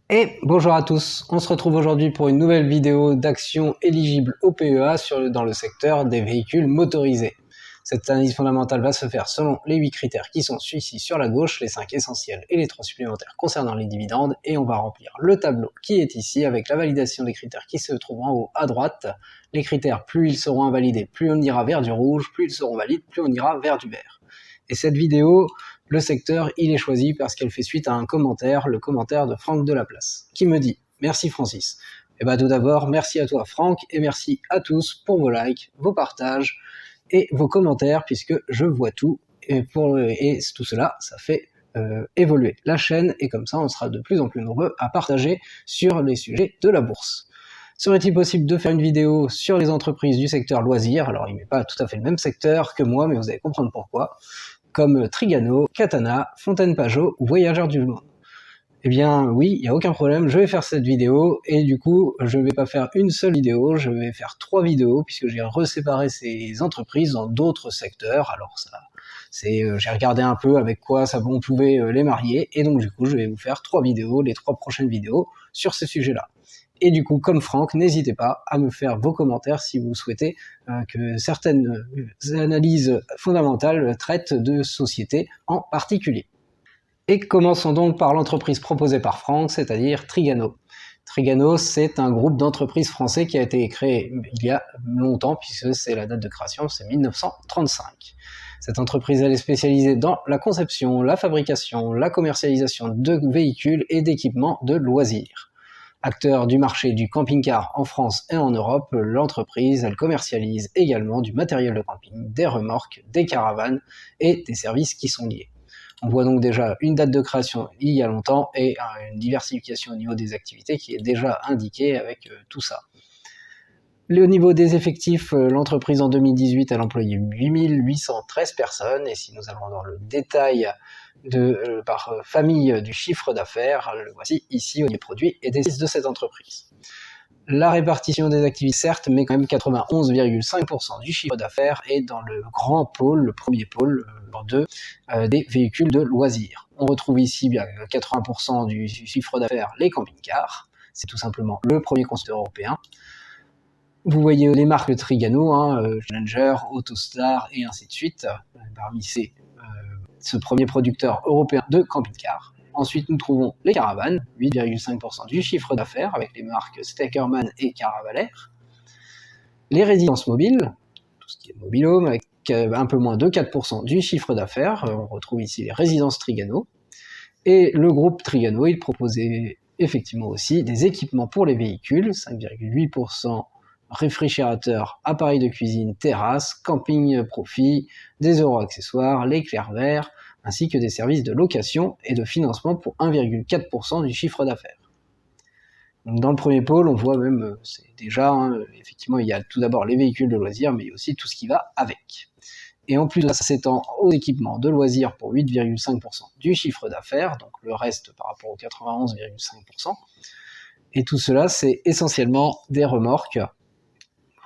Et bonjour à tous, on se retrouve aujourd'hui pour une nouvelle vidéo d'actions éligibles au PEA dans le secteur des véhicules motorisés. Cette analyse fondamentale va se faire selon les 8 critères qui sont ici sur la gauche, les 5 essentiels et les 3 supplémentaires concernant les dividendes, et on va remplir le tableau qui est ici avec la validation des critères qui se trouvent en haut à droite. Les critères, plus ils seront invalidés, plus on ira vers du rouge, plus ils seront valides, plus on ira vers du vert. Et cette vidéo, le secteur, il est choisi parce qu'elle fait suite à un commentaire, le commentaire de Franck Delaplace, qui me dit « Merci Francis ». Et tout d'abord, merci à toi Franck, et merci à tous pour vos likes, vos partages et vos commentaires, puisque je vois tout, et tout cela, ça fait évoluer la chaîne, et comme ça on sera de plus en plus nombreux à partager sur les sujets de la bourse. Serait-il possible de faire une vidéo sur les entreprises du secteur loisirs? Alors il n'est pas tout à fait le même secteur que moi, mais vous allez comprendre pourquoi, comme Trigano, Katana, Fontaine-Pajot ou Voyageurs du Monde. Eh bien oui, il n'y a aucun problème, je vais faire cette vidéo, et du coup je ne vais pas faire une seule vidéo, je vais faire 3 vidéos, puisque j'ai reséparé ces entreprises dans d'autres secteurs. Alors ça, j'ai regardé un peu avec quoi on pouvait les marier, et donc du coup je vais vous faire 3 vidéos, les 3 prochaines vidéos sur ce sujet-là. Et du coup, comme Franck, n'hésitez pas à me faire vos commentaires si vous souhaitez que certaines analyses fondamentales traitent de sociétés en particulier. Et commençons donc par l'entreprise proposée par Franck, c'est-à-dire Trigano. Trigano, c'est un groupe d'entreprises français qui a été créé il y a longtemps, puisque c'est la date de création, c'est 1935. Cette entreprise, elle est spécialisée dans la conception, la fabrication, la commercialisation de véhicules et d'équipements de loisirs. Acteur du marché du camping-car en France et en Europe, l'entreprise, elle commercialise également du matériel de camping, des remorques, des caravanes et des services qui sont liés. On voit donc déjà une date de création il y a longtemps et une diversification au niveau des activités qui est déjà indiquée avec tout ça. Au niveau des effectifs, l'entreprise en 2018, elle employait 8813 personnes, et si nous allons dans le détail par famille du chiffre d'affaires, le voici ici au niveau produits et des services de cette entreprise. La répartition des activités, certes, mais quand même 91,5% du chiffre d'affaires est dans le grand pôle, le premier pôle des véhicules de loisirs. On retrouve ici bien 80% du chiffre d'affaires les camping-cars, c'est tout simplement le premier constructeur européen. Vous voyez les marques de Trigano, Challenger, Autostar et ainsi de suite, parmi ce premier producteur européen de camping-car. Ensuite, nous trouvons les caravanes, 8,5% du chiffre d'affaires avec les marques Steckerman et Caravalair. Les résidences mobiles, tout ce qui est mobil-home, avec un peu moins de 4% du chiffre d'affaires. On retrouve ici les résidences Trigano. Et le groupe Trigano, il proposait effectivement aussi des équipements pour les véhicules, 5,8%. Réfrigérateur, appareils de cuisine, terrasse, camping profit, des euro-accessoires, l'éclair vert, ainsi que des services de location et de financement pour 1,4% du chiffre d'affaires. Dans le premier pôle, on voit même, c'est déjà, effectivement, il y a tout d'abord les véhicules de loisirs, mais il y a aussi tout ce qui va avec. Et en plus de ça s'étend aux équipements de loisirs pour 8,5% du chiffre d'affaires, donc le reste par rapport aux 91,5%. Et tout cela, c'est essentiellement des remorques.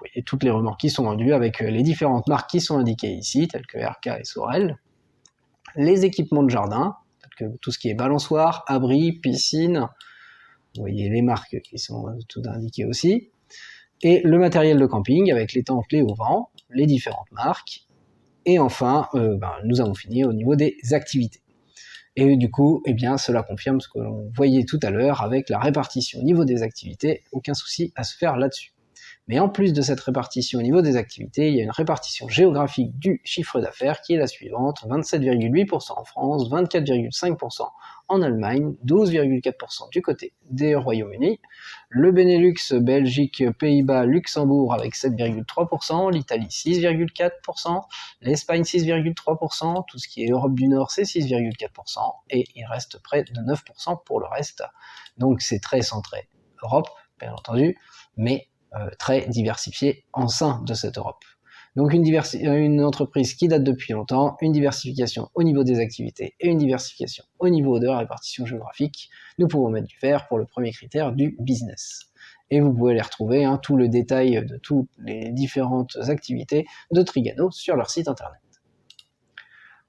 Vous voyez toutes les remorques qui sont vendues avec les différentes marques qui sont indiquées ici, telles que RK et Sorel. Les équipements de jardin, tels que tout ce qui est balançoire, abri, piscine. Vous voyez les marques qui sont toutes indiquées aussi. Et le matériel de camping avec les tentes, les auvents, les différentes marques. Et enfin, nous avons fini au niveau des activités. Et du coup, cela confirme ce que l'on voyait tout à l'heure avec la répartition au niveau des activités. Aucun souci à se faire là-dessus. Mais en plus de cette répartition au niveau des activités, il y a une répartition géographique du chiffre d'affaires qui est la suivante: 27,8% en France, 24,5% en Allemagne, 12,4% du côté des Royaumes-Unis, le Benelux, Belgique, Pays-Bas, Luxembourg avec 7,3%, l'Italie 6,4%, l'Espagne 6,3%, tout ce qui est Europe du Nord c'est 6,4%, et il reste près de 9% pour le reste. Donc c'est très centré Europe, bien entendu, mais très diversifiée en sein de cette Europe. Donc une entreprise qui date depuis longtemps, une diversification au niveau des activités et une diversification au niveau de la répartition géographique. Nous pouvons mettre du vert pour le premier critère du business. Et vous pouvez les retrouver, tout le détail de toutes les différentes activités de Trigano sur leur site internet.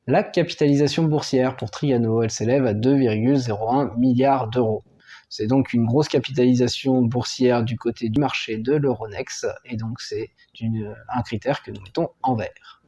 La capitalisation boursière pour Trigano, elle s'élève à 2,01 milliards d'euros. C'est donc une grosse capitalisation boursière du côté du marché de l'Euronext, et donc c'est un critère que nous mettons en vert.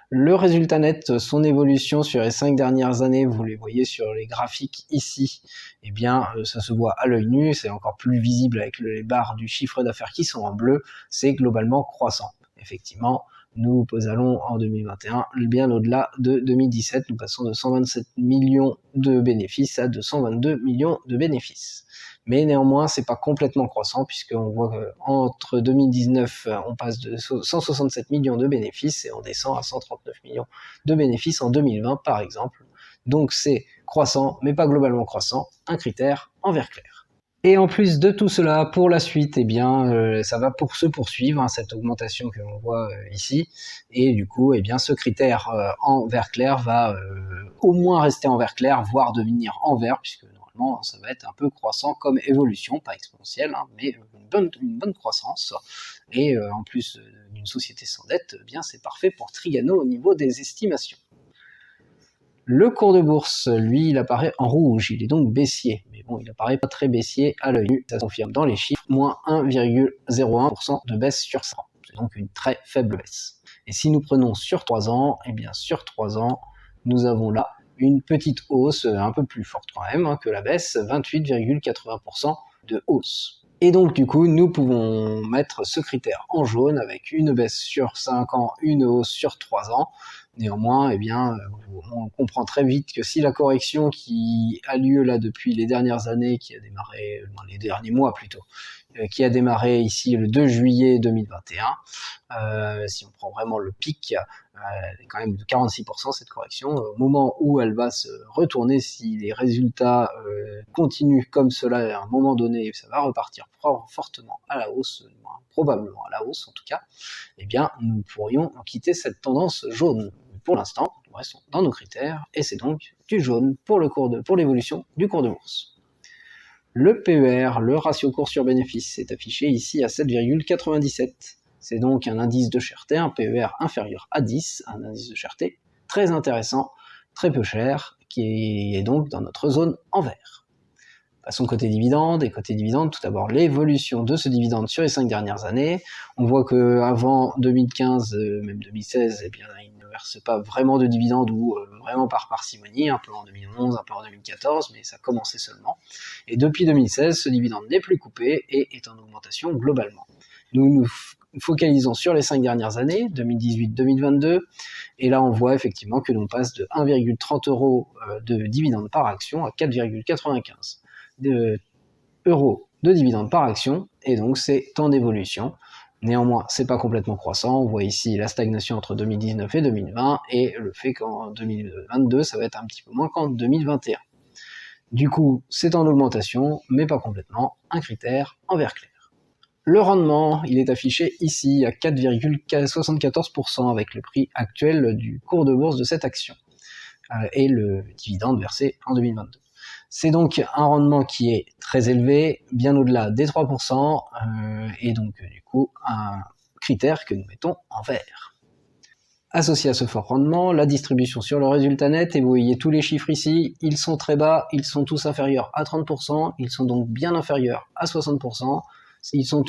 Le résultat net, son évolution sur les 5 dernières années, vous les voyez sur les graphiques ici, eh bien ça se voit à l'œil nu, c'est encore plus visible avec les barres du chiffre d'affaires qui sont en bleu, c'est globalement croissant. Effectivement, nous allons en 2021 bien au-delà de 2017, nous passons de 127 millions de bénéfices à 222 millions de bénéfices. Mais néanmoins, c'est pas complètement croissant puisqu'on voit qu'entre 2019, on passe de 167 millions de bénéfices et on descend à 139 millions de bénéfices en 2020 par exemple. Donc c'est croissant, mais pas globalement croissant, un critère en vert clair. Et en plus de tout cela, pour la suite, eh bien, ça va se poursuivre, cette augmentation que l'on voit ici. Et du coup, eh bien, ce critère en vert clair va au moins rester en vert clair, voire devenir en vert, puisque normalement, ça va être un peu croissant comme évolution, pas exponentielle, mais une bonne croissance. Et en plus d'une société sans dette, eh bien, c'est parfait pour Trigano au niveau des estimations. Le cours de bourse, lui, il apparaît en rouge, il est donc baissier. Mais bon, il apparaît pas très baissier à l'œil nu, ça se confirme dans les chiffres, moins 1,01% de baisse sur 100. C'est donc une très faible baisse. Et si nous prenons sur 3 ans, eh bien sur 3 ans, nous avons là une petite hausse un peu plus forte quand même que la baisse, 28,80% de hausse. Et donc du coup, nous pouvons mettre ce critère en jaune avec une baisse sur 5 ans, une hausse sur 3 ans. Néanmoins, eh bien, on comprend très vite que si la correction qui a lieu là depuis les dernières années, qui a démarré dans les derniers mois plutôt, qui a démarré ici le 2 juillet 2021, si on prend vraiment le pic, elle est quand même de 46% cette correction. Au moment où elle va se retourner, si les résultats continuent comme cela à un moment donné, ça va repartir fortement à la hausse, probablement à la hausse en tout cas, eh bien nous pourrions quitter cette tendance jaune. Pour l'instant, nous restons dans nos critères et c'est donc du jaune pour l'évolution du cours de bourse. Le PER, le ratio cours sur bénéfice, est affiché ici à 7,97. C'est donc un indice de cherté, un PER inférieur à 10, un indice de cherté très intéressant, très peu cher, qui est donc dans notre zone en vert. Passons côté dividende, et côté dividende, tout d'abord l'évolution de ce dividende sur les 5 dernières années. On voit qu'avant 2015, même 2016, eh bien, il ne verse pas vraiment de dividendes ou vraiment par parcimonie, un peu en 2011, un peu en 2014, mais ça commençait seulement. Et depuis 2016, ce dividende n'est plus coupé et est en augmentation globalement. Nous nous focalisons sur les 5 dernières années, 2018-2022, et là on voit effectivement que l'on passe de 1,30 € de dividende par action à 4,95 euros de dividendes par action, et donc c'est en évolution. Néanmoins, c'est pas complètement croissant. On voit ici la stagnation entre 2019 et 2020, et le fait qu'en 2022, ça va être un petit peu moins qu'en 2021. Du coup, c'est en augmentation, mais pas complètement, un critère en vert clair. Le rendement, il est affiché ici à 4,74% avec le prix actuel du cours de bourse de cette action, et le dividende versé en 2022. C'est donc un rendement qui est très élevé, bien au-delà des 3%, et donc du coup un critère que nous mettons en vert. Associé à ce fort rendement, la distribution sur le résultat net, et vous voyez tous les chiffres ici, ils sont très bas, ils sont tous inférieurs à 30%, ils sont donc bien inférieurs à 60%, ils sont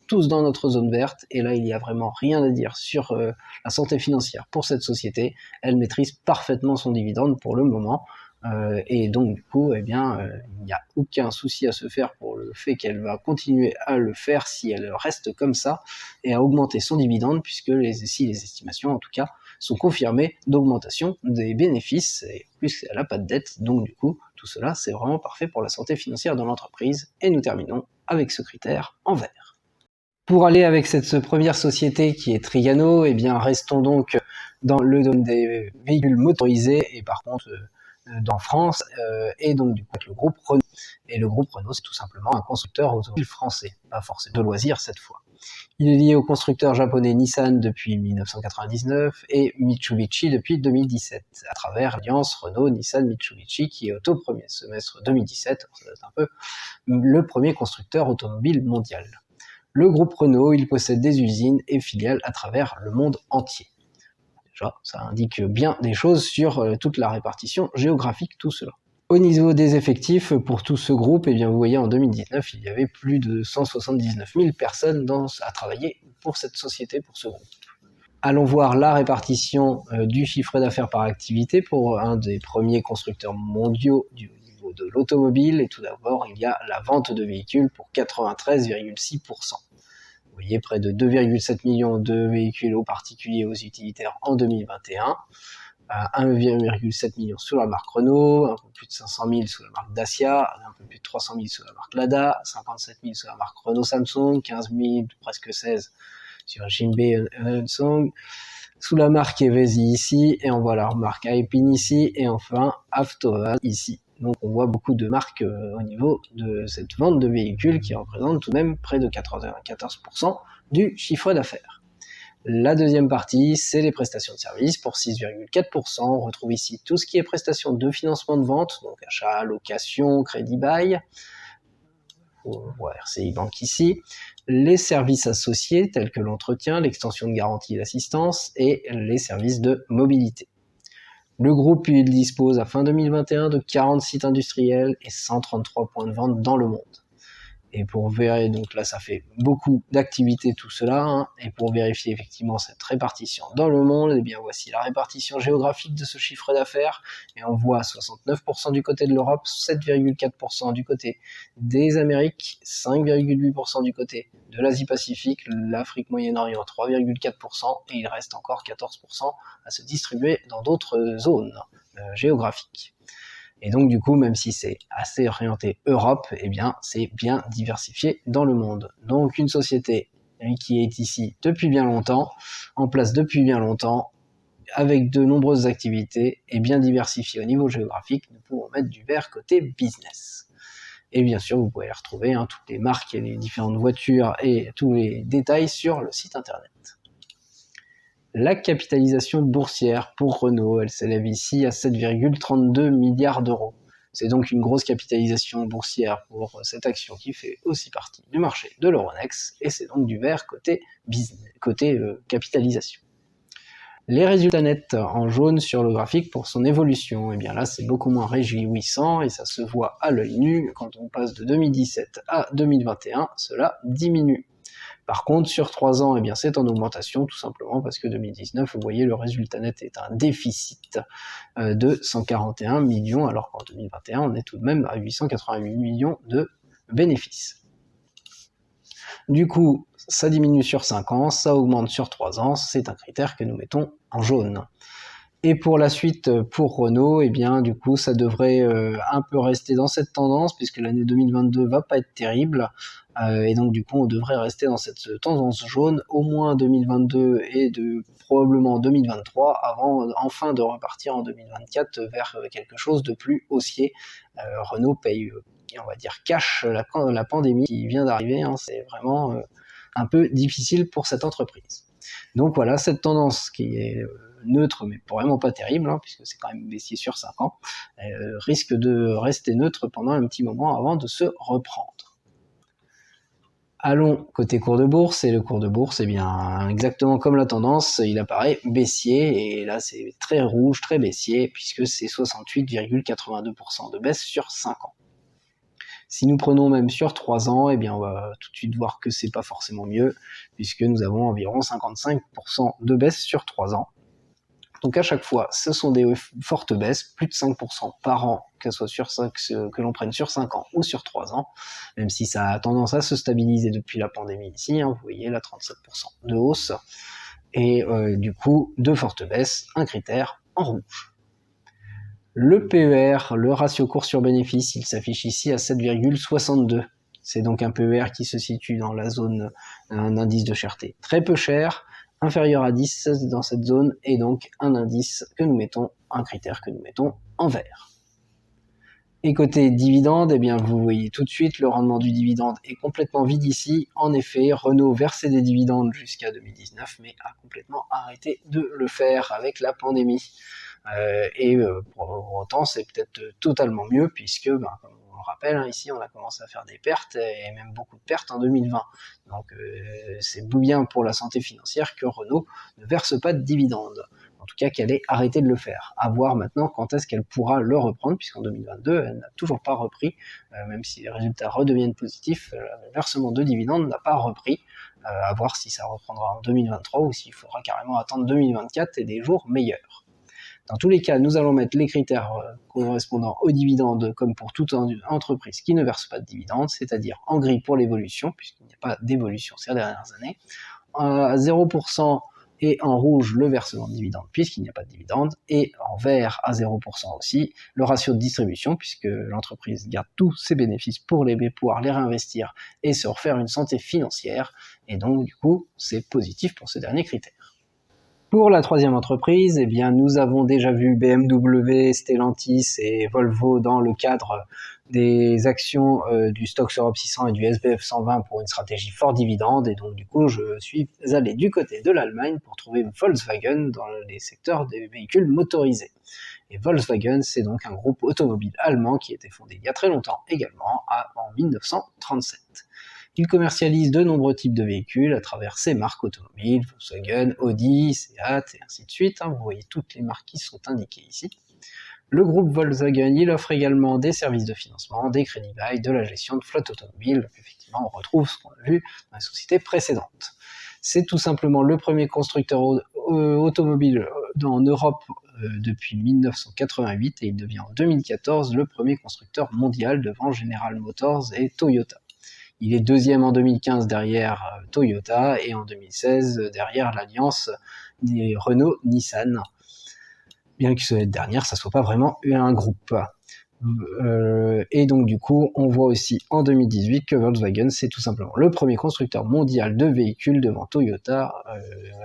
tous dans notre zone verte, et là il n'y a vraiment rien à dire sur la santé financière pour cette société. Elle maîtrise parfaitement son dividende pour le moment, et donc du coup, eh bien, il n'y a aucun souci à se faire pour le fait qu'elle va continuer à le faire si elle reste comme ça, et à augmenter son dividende, puisque si les estimations en tout cas sont confirmées d'augmentation des bénéfices, et plus elle n'a pas de dette, donc du coup, tout cela c'est vraiment parfait pour la santé financière de l'entreprise, et nous terminons avec ce critère en vert. Pour aller avec cette première société qui est Trigano, eh bien restons donc dans le domaine des véhicules motorisés, et par contre dans France, et donc du coup avec le groupe Renault. Et le groupe Renault, c'est tout simplement un constructeur automobile français, pas forcément de loisirs cette fois. Il est lié au constructeur japonais Nissan depuis 1999 et Mitsubishi depuis 2017, à travers l'alliance Renault-Nissan-Mitsubishi qui est au premier semestre 2017, ça doit être un peu le premier constructeur automobile mondial. Le groupe Renault, il possède des usines et filiales à travers le monde entier. Déjà, ça indique bien des choses sur toute la répartition géographique, tout cela. Au niveau des effectifs, pour tout ce groupe, eh bien, vous voyez, en 2019, il y avait plus de 179 000 personnes à travailler pour cette société, pour ce groupe. Allons voir la répartition du chiffre d'affaires par activité pour un des premiers constructeurs mondiaux du niveau de l'automobile. Et tout d'abord, il y a la vente de véhicules pour 93,6%. Vous voyez, près de 2,7 millions de véhicules aux particuliers et aux utilitaires en 2021. 1,7 million sous la marque Renault, un peu plus de 500 000 sous la marque Dacia, un peu plus de 300 000 sous la marque Lada, 57 000 sous la marque Renault Samsung, 15 000, presque 16 sur Jinbei Samsung, sous la marque Evezi ici, et on voit la marque Alpine ici, et enfin Avtovaz ici. Donc on voit beaucoup de marques au niveau de cette vente de véhicules qui représente tout de même près de 94% du chiffre d'affaires. La deuxième partie, c'est les prestations de services pour 6,4%. On retrouve ici tout ce qui est prestations de financement de vente, donc achat, location, crédit bail, RCI Banque ici, les services associés tels que l'entretien, l'extension de garantie et l'assistance, et les services de mobilité. Le groupe il dispose à fin 2021 de 40 sites industriels et 133 points de vente dans le monde. Et pour vérifier, donc là ça fait beaucoup d'activités tout cela, hein, et pour vérifier effectivement cette répartition dans le monde, eh bien voici la répartition géographique de ce chiffre d'affaires, et on voit 69% du côté de l'Europe, 7,4% du côté des Amériques, 5,8% du côté de l'Asie-Pacifique, l'Afrique Moyen-Orient 3,4%, et il reste encore 14% à se distribuer dans d'autres zones géographiques. Et donc du coup, même si c'est assez orienté Europe, eh bien c'est bien diversifié dans le monde. Donc une société qui est ici depuis bien longtemps, en place depuis bien longtemps, avec de nombreuses activités et bien diversifiée au niveau géographique, nous pouvons mettre du vert côté business. Et bien sûr, vous pouvez retrouver toutes les marques et les différentes voitures et tous les détails sur le site internet. La capitalisation boursière pour Renault, elle s'élève ici à 7,32 milliards d'euros. C'est donc une grosse capitalisation boursière pour cette action qui fait aussi partie du marché de l'Euronext, et c'est donc du vert côté capitalisation. Les résultats nets en jaune sur le graphique pour son évolution, et bien là c'est beaucoup moins réjouissant et ça se voit à l'œil nu. Quand on passe de 2017 à 2021, cela diminue. Par contre, sur 3 ans, eh bien, c'est en augmentation, tout simplement parce que 2019, vous voyez, le résultat net est un déficit de 141 millions, alors qu'en 2021, on est tout de même à 888 millions de bénéfices. Du coup, ça diminue sur 5 ans, ça augmente sur 3 ans, c'est un critère que nous mettons en jaune. Et pour la suite, pour Renault, eh bien, du coup, ça devrait un peu rester dans cette tendance, puisque l'année 2022 va pas être terrible, et donc du coup, on devrait rester dans cette tendance jaune au moins 2022 et probablement 2023, avant enfin de repartir en 2024 vers quelque chose de plus haussier. Renault paye, on va dire, cash la pandémie qui vient d'arriver, hein, c'est vraiment un peu difficile pour cette entreprise. Donc voilà, cette tendance qui est neutre, mais vraiment pas terrible, hein, puisque c'est quand même baissier sur 5 ans, risque de rester neutre pendant un petit moment avant de se reprendre. Allons côté cours de bourse, et le cours de bourse, eh bien, exactement comme la tendance, il apparaît baissier, et là c'est très rouge, très baissier, puisque c'est 68,82% de baisse sur 5 ans. Si nous prenons même sur 3 ans, eh bien on va tout de suite voir que c'est pas forcément mieux, puisque nous avons environ 55% de baisse sur 3 ans. Donc à chaque fois, ce sont des fortes baisses, plus de 5% par an, que l'on prenne sur 5 ans ou sur 3 ans, même si ça a tendance à se stabiliser depuis la pandémie ici, hein, vous voyez là 37% de hausse, et du coup, de fortes baisses, un critère en rouge. Le PER, le ratio cours sur bénéfice, il s'affiche ici à 7,62. C'est donc un PER qui se situe dans la zone, un indice de cherté très peu cher, inférieur à 10 dans cette zone, et donc un indice que nous mettons, un critère que nous mettons en vert. Et côté dividende, eh bien vous voyez tout de suite le rendement du dividende est complètement vide ici. En effet, Renault versait des dividendes jusqu'à 2019, mais a complètement arrêté de le faire avec la pandémie. Pour autant, c'est peut-être totalement mieux, puisque, comme on le rappelle, hein, ici on a commencé à faire des pertes, et même beaucoup de pertes en 2020. Donc c'est bien pour la santé financière que Renault ne verse pas de dividendes. en tout cas qu'elle ait arrêté de le faire. À voir maintenant quand est-ce qu'elle pourra le reprendre, puisqu'en 2022, elle n'a toujours pas repris, même si les résultats redeviennent positifs, le versement de dividendes n'a pas repris. À voir si ça reprendra en 2023 ou s'il faudra carrément attendre 2024 et des jours meilleurs. Dans tous les cas, nous allons mettre les critères correspondant aux dividendes comme pour toute entreprise qui ne verse pas de dividendes, c'est-à-dire en gris pour l'évolution, puisqu'il n'y a pas d'évolution ces dernières années, à 0% et en rouge le versement de dividendes puisqu'il n'y a pas de dividendes, et en vert à 0% aussi le ratio de distribution puisque l'entreprise garde tous ses bénéfices pour pouvoir les réinvestir et se refaire une santé financière, et donc du coup c'est positif pour ce dernier critère. Pour la troisième entreprise, eh bien, nous avons déjà vu BMW, Stellantis et Volvo dans le cadre des actions du Stoxx Europe 600 et du SBF 120 pour une stratégie fort dividende, et donc du coup je suis allé du côté de l'Allemagne pour trouver Volkswagen dans les secteurs des véhicules motorisés. Et Volkswagen, c'est donc un groupe automobile allemand qui a été fondé il y a très longtemps également, en 1937. Il commercialise de nombreux types de véhicules à travers ses marques automobiles, Volkswagen, Audi, Seat et ainsi de suite. Vous voyez toutes les marques qui sont indiquées ici. Le groupe Volkswagen, il offre également des services de financement, des crédits bail, de la gestion de flotte automobile. Donc effectivement, on retrouve ce qu'on a vu dans les sociétés précédentes. C'est tout simplement le premier constructeur automobile en Europe depuis 1988 et il devient en 2014 le premier constructeur mondial devant General Motors et Toyota. Il est deuxième en 2015 derrière Toyota et en 2016 derrière l'alliance des Renault-Nissan. Bien que cette dernière, ça soit pas vraiment un groupe. Et donc du coup, on voit aussi en 2018 que Volkswagen, c'est tout simplement le premier constructeur mondial de véhicules devant Toyota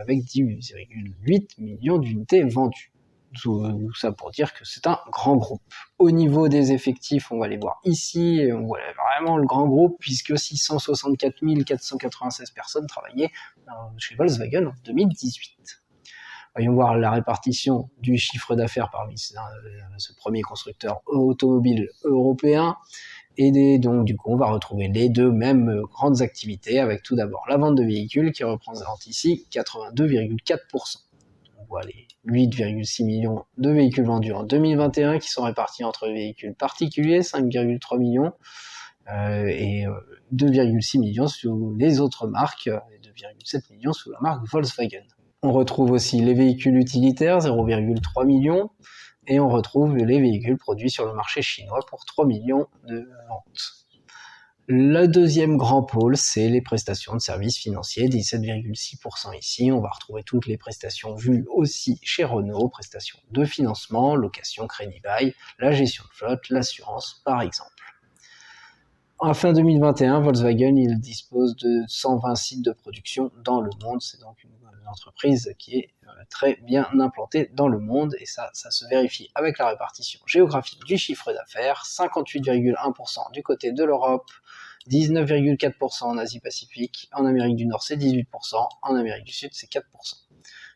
avec 10,8 millions d'unités vendues. Tout ça pour dire que c'est un grand groupe. Au niveau des effectifs, on va les voir ici, et on voit vraiment le grand groupe, puisque 664 496 personnes travaillaient chez Volkswagen en 2018. Voyons voir la répartition du chiffre d'affaires parmi ce premier constructeur automobile européen. Et donc du coup, on va retrouver les deux mêmes grandes activités, avec tout d'abord la vente de véhicules qui représente ici 82,4%. On voit les 8,6 millions de véhicules vendus en 2021 qui sont répartis entre véhicules particuliers, 5,3 millions, et 2,6 millions sous les autres marques, et 2,7 millions sous la marque Volkswagen. On retrouve aussi les véhicules utilitaires, 0,3 millions, et on retrouve les véhicules produits sur le marché chinois pour 3 millions de ventes. Le deuxième grand pôle, c'est les prestations de services financiers, 17,6% ici. On va retrouver toutes les prestations vues aussi chez Renault, prestations de financement, location, crédit bail, la gestion de flotte, l'assurance par exemple. En fin 2021, Volkswagen il dispose de 120 sites de production dans le monde. C'est donc une entreprise qui est très bien implantée dans le monde, et ça se vérifie avec la répartition géographique du chiffre d'affaires, 58,1% du côté de l'Europe, 19,4% en Asie-Pacifique, en Amérique du Nord c'est 18%, en Amérique du Sud c'est 4%.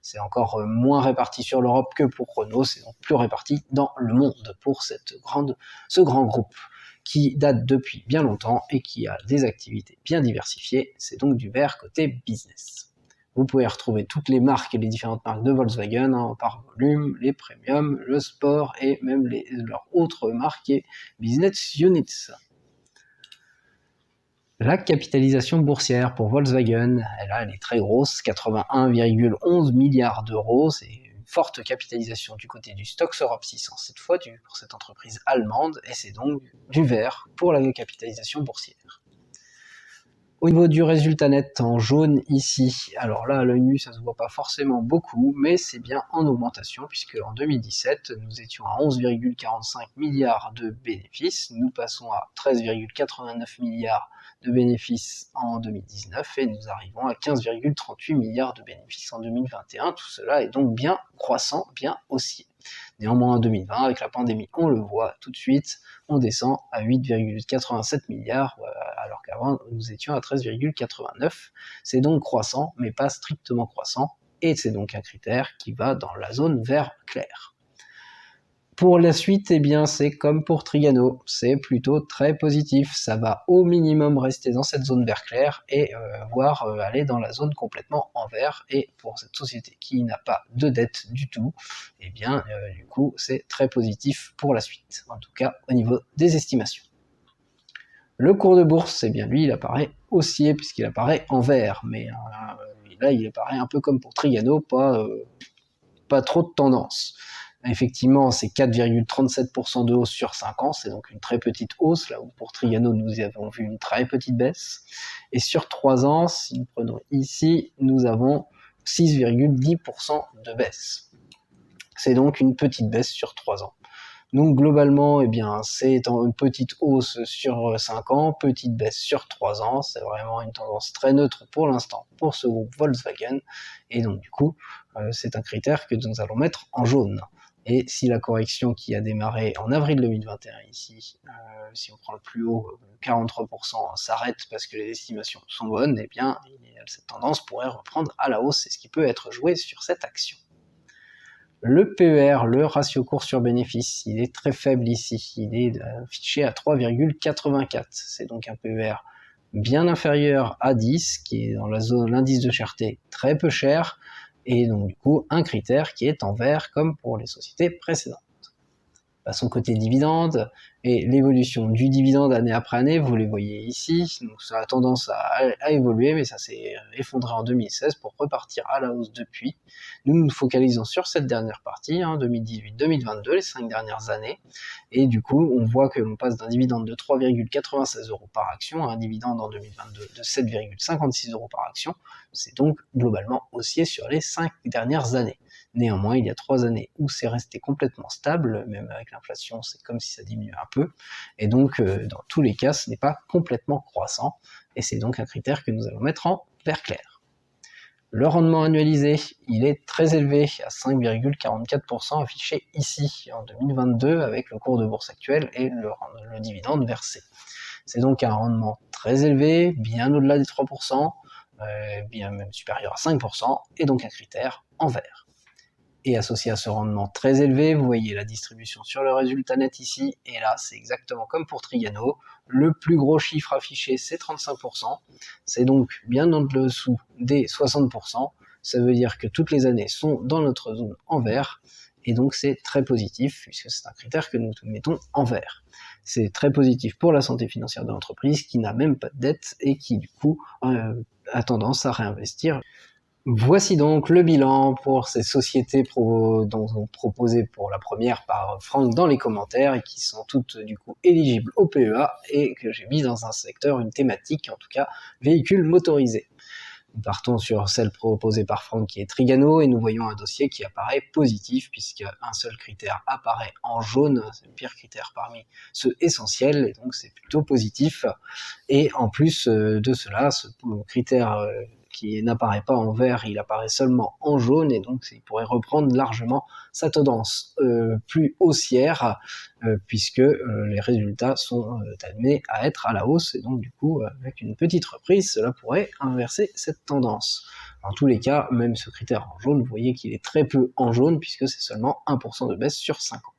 C'est encore moins réparti sur l'Europe que pour Renault, c'est donc plus réparti dans le monde pour ce grand groupe qui date depuis bien longtemps et qui a des activités bien diversifiées. C'est donc du vert côté business. Vous pouvez retrouver toutes les marques et les différentes marques de Volkswagen par volume, les premium, le sport et même leurs autres marques et business units. La capitalisation boursière pour Volkswagen, elle est très grosse, 81,11 milliards d'euros, c'est une forte capitalisation du côté du Stoxx Europe 600 cette fois pour cette entreprise allemande, et c'est donc du vert pour la capitalisation boursière. Au niveau du résultat net en jaune ici, alors là à l'œil nu ça se voit pas forcément beaucoup, mais c'est bien en augmentation puisque en 2017 nous étions à 11,45 milliards de bénéfices, nous passons à 13,89 milliards de bénéfices en 2019 et nous arrivons à 15,38 milliards de bénéfices en 2021. Tout cela est donc bien croissant, bien haussier. Néanmoins en 2020, avec la pandémie, on le voit tout de suite, on descend à 8,87 milliards, alors qu'avant nous étions à 13,89. C'est donc croissant, mais pas strictement croissant, et c'est donc un critère qui va dans la zone vert clair. Pour la suite, eh bien, c'est comme pour Trigano, c'est plutôt très positif. Ça va au minimum rester dans cette zone vert clair et voire aller dans la zone complètement en vert. Et pour cette société qui n'a pas de dette du tout, eh bien, du coup, c'est très positif pour la suite. En tout cas, au niveau des estimations. Le cours de bourse, eh bien, lui, il apparaît haussier puisqu'il apparaît en vert. Mais là, il apparaît un peu comme pour Trigano, pas trop de tendance. Effectivement, c'est 4,37% de hausse sur 5 ans, c'est donc une très petite hausse, là où pour Trigano, nous avons vu une très petite baisse. Et sur 3 ans, si nous prenons ici, nous avons 6,10% de baisse. C'est donc une petite baisse sur 3 ans. Donc globalement, eh bien, c'est une petite hausse sur 5 ans, petite baisse sur 3 ans, c'est vraiment une tendance très neutre pour l'instant pour ce groupe Volkswagen, et donc du coup, c'est un critère que nous allons mettre en jaune. Et si la correction qui a démarré en avril 2021 ici, si on prend le plus haut, 43%, s'arrête parce que les estimations sont bonnes, eh bien, cette tendance pourrait reprendre à la hausse, c'est ce qui peut être joué sur cette action. Le PER, le ratio cours sur bénéfice, il est très faible ici, il est affiché à 3,84. C'est donc un PER bien inférieur à 10, qui est dans la zone, l'indice de cherté très peu cher, et donc du coup un critère qui est en vert comme pour les sociétés précédentes. Passons côté dividende, et l'évolution du dividende année après année, vous les voyez ici, donc ça a tendance à évoluer, mais ça s'est effondré en 2016 pour repartir à la hausse depuis. Nous nous focalisons sur cette dernière partie, 2018-2022, les 5 dernières années, et du coup on voit que l'on passe d'un dividende de 3,96 € par action à un dividende en 2022 de 7,56 € par action, c'est donc globalement haussier sur les 5 dernières années. Néanmoins, il y a 3 années où c'est resté complètement stable, même avec l'inflation, c'est comme si ça diminuait un peu, et donc dans tous les cas, ce n'est pas complètement croissant, et c'est donc un critère que nous allons mettre en vert clair. Le rendement annualisé, il est très élevé, à 5,44% affiché ici, en 2022, avec le cours de bourse actuel et le dividende versé. C'est donc un rendement très élevé, bien au-delà des 3%, bien même supérieur à 5%, et donc un critère en vert. Et associé à ce rendement très élevé, vous voyez la distribution sur le résultat net ici, et là c'est exactement comme pour Trigano, le plus gros chiffre affiché c'est 35%, c'est donc bien en dessous des 60%, ça veut dire que toutes les années sont dans notre zone en vert, et donc c'est très positif, puisque c'est un critère que nous mettons en vert. C'est très positif pour la santé financière de l'entreprise, qui n'a même pas de dette, et qui du coup a tendance à réinvestir. Voici donc le bilan pour ces sociétés proposées pour la première par Franck dans les commentaires et qui sont toutes du coup éligibles au PEA et que j'ai mis dans un secteur, une thématique, en tout cas véhicules motorisés. Nous partons sur celle proposée par Franck qui est Trigano et nous voyons un dossier qui apparaît positif puisqu'un seul critère apparaît en jaune, c'est le pire critère parmi ceux essentiels et donc c'est plutôt positif. Et en plus de cela, ce critère qui n'apparaît pas en vert, il apparaît seulement en jaune, et donc il pourrait reprendre largement sa tendance plus haussière, puisque les résultats sont amenés à être à la hausse, et donc du coup, avec une petite reprise, cela pourrait inverser cette tendance. En tous les cas, même ce critère en jaune, vous voyez qu'il est très peu en jaune, puisque c'est seulement 1% de baisse sur 5 ans.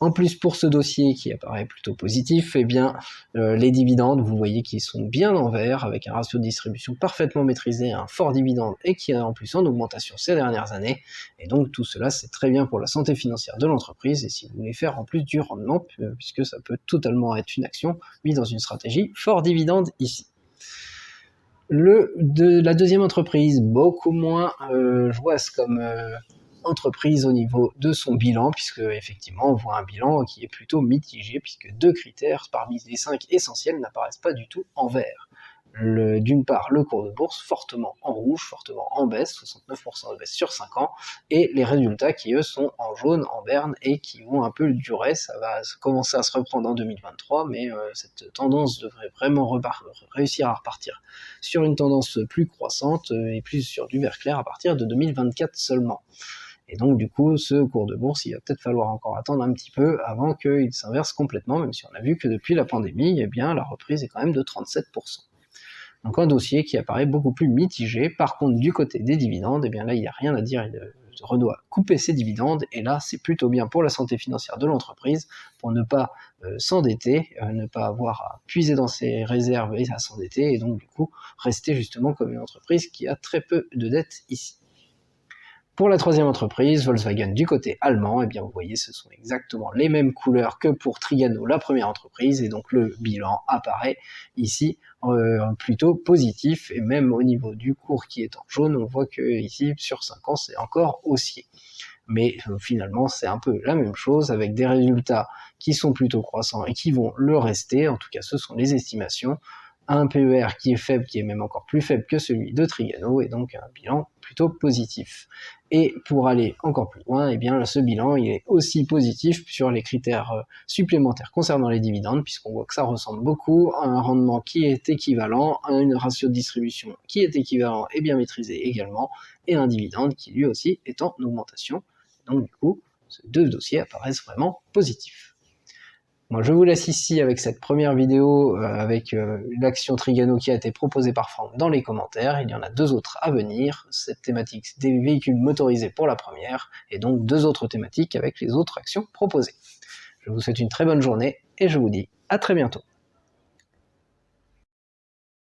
En plus, pour ce dossier qui apparaît plutôt positif, eh bien, les dividendes, vous voyez qu'ils sont bien en vert, avec un ratio de distribution parfaitement maîtrisé, un fort dividende et qui est en plus en augmentation ces dernières années. Et donc tout cela, c'est très bien pour la santé financière de l'entreprise, et si vous voulez faire en plus du rendement, puisque ça peut totalement être une action mise dans une stratégie fort dividende ici. La deuxième entreprise, beaucoup moins jouasse comme entreprise au niveau de son bilan, puisque effectivement on voit un bilan qui est plutôt mitigé, puisque 2 critères parmi les 5 essentiels n'apparaissent pas du tout en vert. D'une part, le cours de bourse fortement en rouge, fortement en baisse, 69% de baisse sur 5 ans, et les résultats qui eux sont en jaune, en berne, et qui vont un peu durer, ça va commencer à se reprendre en 2023, mais cette tendance devrait vraiment réussir à repartir sur une tendance plus croissante, et plus sur du vert clair à partir de 2024 seulement. Et donc du coup, ce cours de bourse, il va peut-être falloir encore attendre un petit peu avant qu'il s'inverse complètement, même si on a vu que depuis la pandémie, eh bien, la reprise est quand même de 37%. Donc un dossier qui apparaît beaucoup plus mitigé. Par contre, du côté des dividendes, eh bien là, il n'y a rien à dire, Renault a coupé ses dividendes, et là c'est plutôt bien pour la santé financière de l'entreprise, pour ne pas s'endetter, ne pas avoir à puiser dans ses réserves et à s'endetter, et donc du coup rester justement comme une entreprise qui a très peu de dettes ici. Pour la troisième entreprise, Volkswagen du côté allemand, eh bien vous voyez ce sont exactement les mêmes couleurs que pour Trigano, la première entreprise, et donc le bilan apparaît ici plutôt positif, et même au niveau du cours qui est en jaune, on voit que ici sur 5 ans c'est encore haussier. Mais finalement c'est un peu la même chose, avec des résultats qui sont plutôt croissants et qui vont le rester, en tout cas ce sont les estimations, un PER qui est faible, qui est même encore plus faible que celui de Trigano, et donc un bilan plutôt positif. Et pour aller encore plus loin, eh bien, ce bilan il est aussi positif sur les critères supplémentaires concernant les dividendes, puisqu'on voit que ça ressemble beaucoup à un rendement qui est équivalent, à un ratio de distribution qui est équivalent et bien maîtrisé également, et un dividende qui lui aussi est en augmentation. Donc du coup, ces deux dossiers apparaissent vraiment positifs. Moi, je vous laisse ici avec cette première vidéo avec l'action Trigano qui a été proposée par Franck dans les commentaires. Il y en a 2 autres à venir. Cette thématique des véhicules motorisés pour la première, et donc 2 autres thématiques avec les autres actions proposées. Je vous souhaite une très bonne journée et je vous dis à très bientôt.